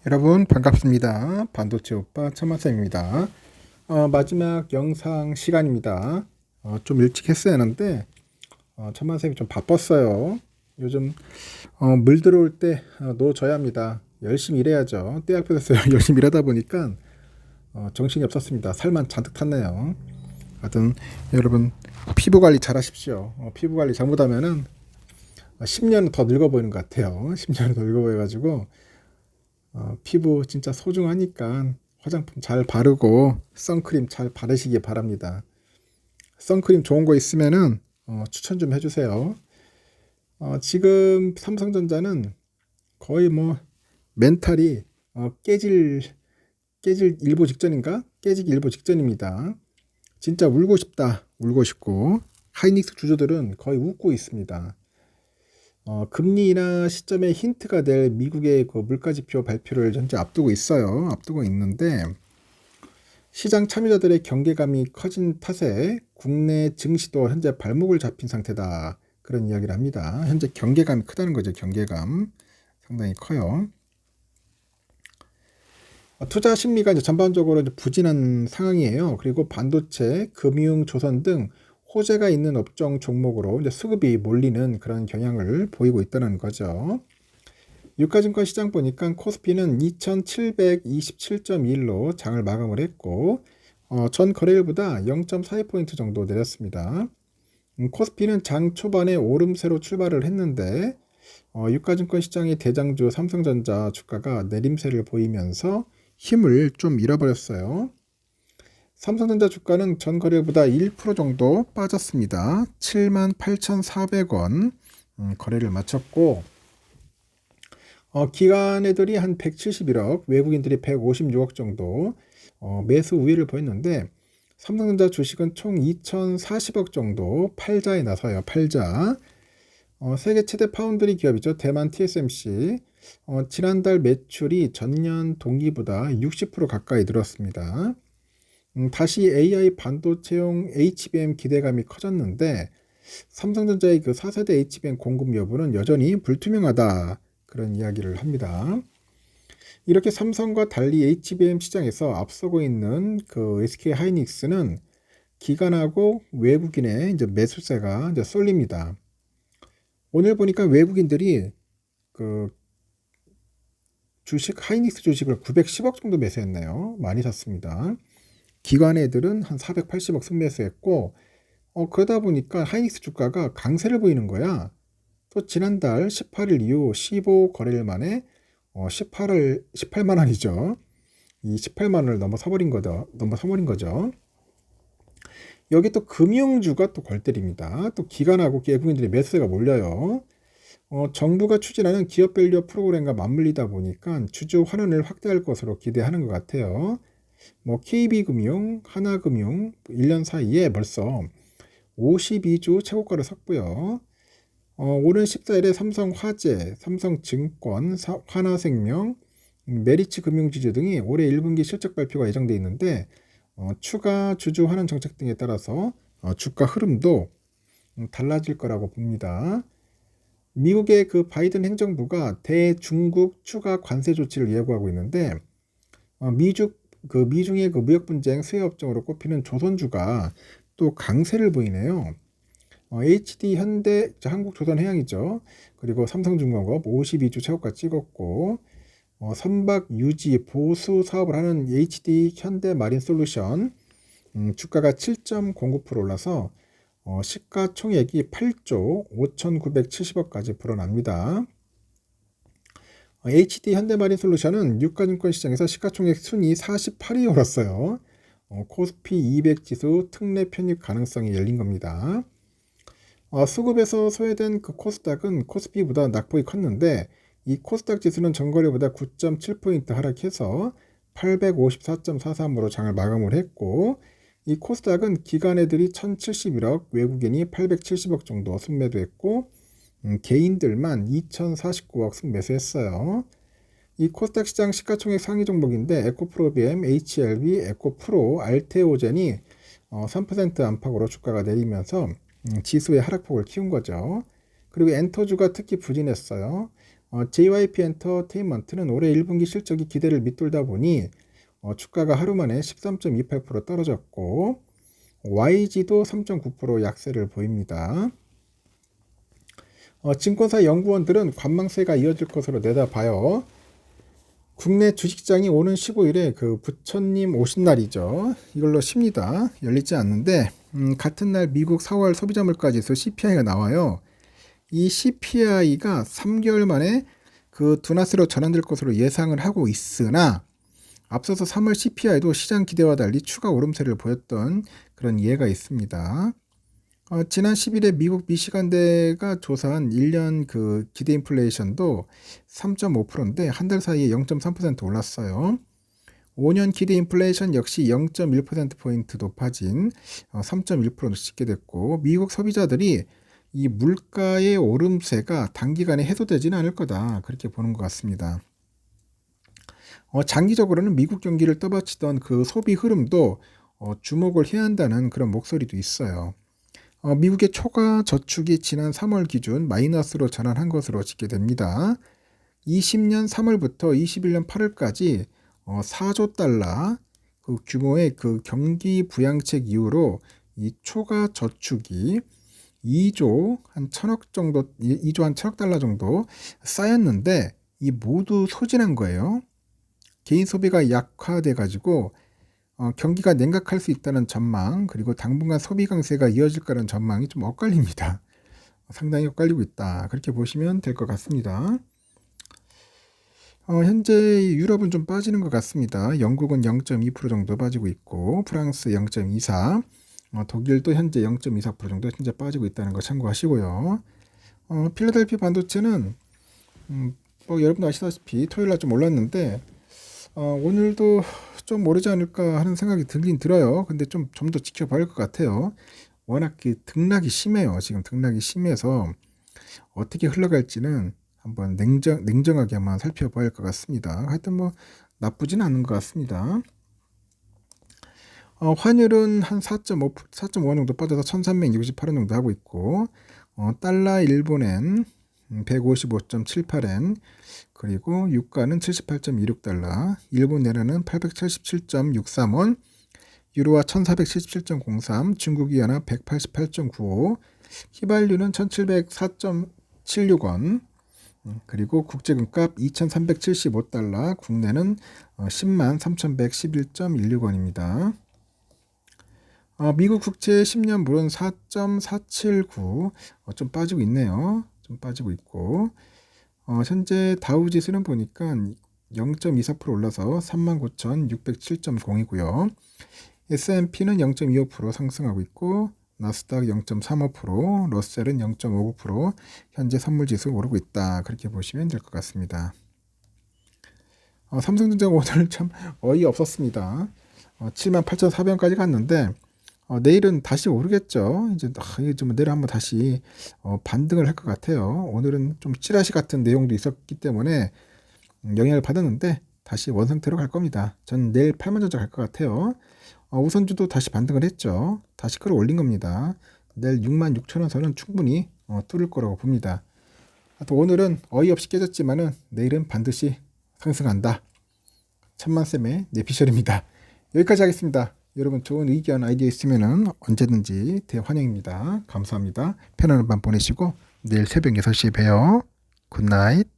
여러분 반갑습니다. 반도체 오빠 천마쌤입니다. 마지막 영상 시간입니다. 좀 일찍 했어야 하는데 천마쌤이 좀 바빴어요. 요즘 물 들어올 때 놓아줘야 합니다. 열심히 일해야죠. 때 앞에서 열심히 일하다 보니까 정신이 없었습니다. 살만 잔뜩 탔네요. 하여튼 여러분 피부 관리 잘 하십시오. 피부 관리 잘못하면은 10년 더 늙어 보이는 것 같아요. 10년 더 늙어 보여가지고 피부 진짜 소중하니까 화장품 잘 바르고 선크림 잘 바르시기 바랍니다. 선크림 좋은 거 있으면은 추천 좀 해주세요. 지금 삼성전자는 거의 뭐 멘탈이 깨질 일보 직전인가? 깨지기 일보 직전입니다. 진짜 울고 싶다. 울고 싶고 하이닉스 주주들은 거의 웃고 있습니다. 금리 인하 시점에 힌트가 될 미국의 그 물가지표 발표를 현재 앞두고 있어요. 앞두고 있는데 시장 참여자들의 경계감이 커진 탓에 국내 증시도 현재 발목을 잡힌 상태다. 그런 이야기를 합니다. 현재 경계감이 크다는 거죠. 경계감 상당히 커요. 투자 심리가 이제 전반적으로 이제 부진한 상황이에요. 그리고 반도체, 금융, 조선 등 호재가 있는 업종 종목으로 이제 수급이 몰리는 그런 경향을 보이고 있다는 거죠. 유가증권 시장 보니까 코스피는 2727.1로 장을 마감을 했고 전 거래일보다 0.42포인트 정도 내렸습니다. 코스피는 장 초반에 오름세로 출발을 했는데 유가증권 시장의 대장주 삼성전자 주가가 내림세를 보이면서 힘을 좀 잃어버렸어요. 삼성전자 주가는 전 거래일보다 1% 정도 빠졌습니다. 78,400원 거래를 마쳤고 기관애들이 한 171억, 외국인들이 156억 정도 매수 우위를 보였는데 삼성전자 주식은 총 2,040억 정도 팔자에 나서요. 팔자. 세계 최대 파운드리 기업이죠. 대만 TSMC. 지난달 매출이 전년 동기보다 60% 가까이 늘었습니다. 다시 AI 반도체용 HBM 기대감이 커졌는데 삼성전자의 그 4세대 HBM 공급 여부는 여전히 불투명하다. 그런 이야기를 합니다. 이렇게 삼성과 달리 HBM 시장에서 앞서고 있는 그 SK 하이닉스는 기관하고 외국인의 이제 매수세가 이제 쏠립니다. 오늘 보니까 외국인들이 그 주식 하이닉스 주식을 910억 정도 매수했네요. 많이 샀습니다. 기관 애들은 한 480억 순매수했고 그러다 보니까 하이닉스 주가가 강세를 보이는 거야. 또 지난달 18일 이후 15 거래일 만에 18만 원이죠. 이 18만 원을 넘어서버린 거죠. 여기 또 금융주가 또 골때립니다. 또 기관하고 외국인들의 매수세가 몰려요. 정부가 추진하는 기업밸류 프로그램과 맞물리다 보니까 주주 환원을 확대할 것으로 기대하는 것 같아요. KB금융, 하나금융 1년 사이에 벌써 52주 최고가를 섰고요. 오는 14일에 삼성화재, 삼성증권, 하나생명, 메리츠금융지주 등이 올해 1분기 실적 발표가 예정돼 있는데 추가 주주 환원 정책 등에 따라서 주가 흐름도 달라질 거라고 봅니다. 미국의 그 바이든 행정부가 대중국 추가 관세 조치를 예고하고 있는데 미중의 그 무역 분쟁 수혜 업종으로 꼽히는 조선주가 또 강세를 보이네요. HD 현대 한국조선해양이죠. 그리고 삼성중공업 52주 최고가 찍었고 선박 유지 보수 사업을 하는 HD 현대마린솔루션 주가가 7.09% 올라서 시가총액이 8조 5,970억까지 불어납니다. HD 현대마린솔루션은 유가증권 시장에서 시가총액 순위 48위에 올랐어요. 코스피 200 지수 특례 편입 가능성이 열린 겁니다. 수급에서 소외된 그 코스닥은 코스피보다 낙폭이 컸는데 이 코스닥 지수는 전거래보다 9.7포인트 하락해서 854.43으로 장을 마감을 했고 이 코스닥은 기관애들이 1,071억, 외국인이 870억 정도 순매도했고 개인들만 2,049억 순매수했어요. 이 코스닥 시장 시가총액 상위 종목인데 에코프로비엠, HLB, 에코프로, 알테오젠이 3% 안팎으로 주가가 내리면서 지수의 하락폭을 키운 거죠. 그리고 엔터주가 특히 부진했어요. JYP 엔터테인먼트는 올해 1분기 실적이 기대를 밑돌다 보니 주가가 하루 만에 13.28% 떨어졌고 YG도 3.9% 약세를 보입니다. 증권사 연구원들은 관망세가 이어질 것으로 내다봐요. 국내 주식시장이 오는 15일에 그 부처님 오신 날이죠. 이걸로 쉽니다. 열리지 않는데 같은 날 미국 4월 소비자 물가지수 CPI가 나와요. 이 CPI가 3개월 만에 그 둔화세로 전환될 것으로 예상을 하고 있으나 앞서서 3월 CPI도 시장 기대와 달리 추가 오름세를 보였던 그런 예가 있습니다. 지난 10일에 미국 미시간대가 조사한 1년 그 기대 인플레이션도 3.5%인데 한 달 사이에 0.3% 올랐어요. 5년 기대 인플레이션 역시 0.1%포인트 높아진 3.1%로 찍게 됐고 미국 소비자들이 이 물가의 오름세가 단기간에 해소되지는 않을 거다 그렇게 보는 것 같습니다. 장기적으로는 미국 경기를 떠받치던 그 소비 흐름도 주목을 해야 한다는 그런 목소리도 있어요. 미국의 초과 저축이 지난 3월 기준 마이너스로 전환한 것으로 집계됩니다. 20년 3월부터 21년 8월까지 4조 달러 그 규모의 그 경기 부양책 이후로 이 초과 저축이 2조 한 1000억 정도 2조 한 1000억 달러 정도 쌓였는데 이 모두 소진한 거예요. 개인 소비가 약화돼 가지고 경기가 냉각할 수 있다는 전망 그리고 당분간 소비 강세가 이어질 거라는 전망이 좀 엇갈립니다. 상당히 엇갈리고 있다 그렇게 보시면 될 것 같습니다. 현재 유럽은 좀 빠지는 것 같습니다. 영국은 0.2% 정도 빠지고 있고 프랑스 0.24, 독일도 현재 0.24% 정도 현재 빠지고 있다는 거 참고하시고요. 필라델피아 반도체는 뭐 여러분도 아시다시피 토요일날 좀 올랐는데 오늘도 좀 오르지 않을까 하는 생각이 들긴 들어요. 근데 좀 더 지켜봐야 할 것 같아요. 워낙 등락이 심해요. 지금 등락이 심해서 어떻게 흘러갈지는 한번 냉정하게 한번 살펴봐야 할 것 같습니다. 하여튼 뭐 나쁘진 않은 것 같습니다. 환율은 한 4.5 정도 빠져서 1368원 정도 하고 있고 달러 일본엔 155.78엔 그리고 유가는 78.26달러 일본 엔화는 877.63원 유로화 1477.03 중국 위안화 188.95 휘발유는 1704.76원 그리고 국제금값 2375달러 국내는 10만 3111.16원입니다. 미국 국채 10년 물은 4.479 좀 빠지고 있네요. 좀 빠지고 있고 현재 다우지수는 보니까 0.24% 올라서 39,607.0이고요. S&P는 0.25% 상승하고 있고 나스닥 0.35%, 러셀은 0.59% 현재 선물지수 오르고 있다. 그렇게 보시면 될 것 같습니다. 삼성전자가 오늘 참 어이없었습니다. 78,400원까지 갔는데 내일은 다시 오르겠죠. 이제 좀 내일 한번 다시 반등을 할 것 같아요. 오늘은 좀 찌라시 같은 내용도 있었기 때문에 영향을 받았는데 다시 원상태로 갈 겁니다. 전 내일 8만전자 갈 것 같아요. 우선주도 다시 반등을 했죠. 다시 끌어올린 겁니다. 내일 66,000원 선은 충분히 뚫을 거라고 봅니다. 또 오늘은 어이없이 깨졌지만은 내일은 반드시 상승한다. 천만쌤의 내피셜입니다. 여기까지 하겠습니다. 여러분 좋은 의견 아이디어 있으면은 언제든지 대환영입니다. 감사합니다. 편안한 밤 보내시고 내일 새벽 6시에 봬요. 굿나잇.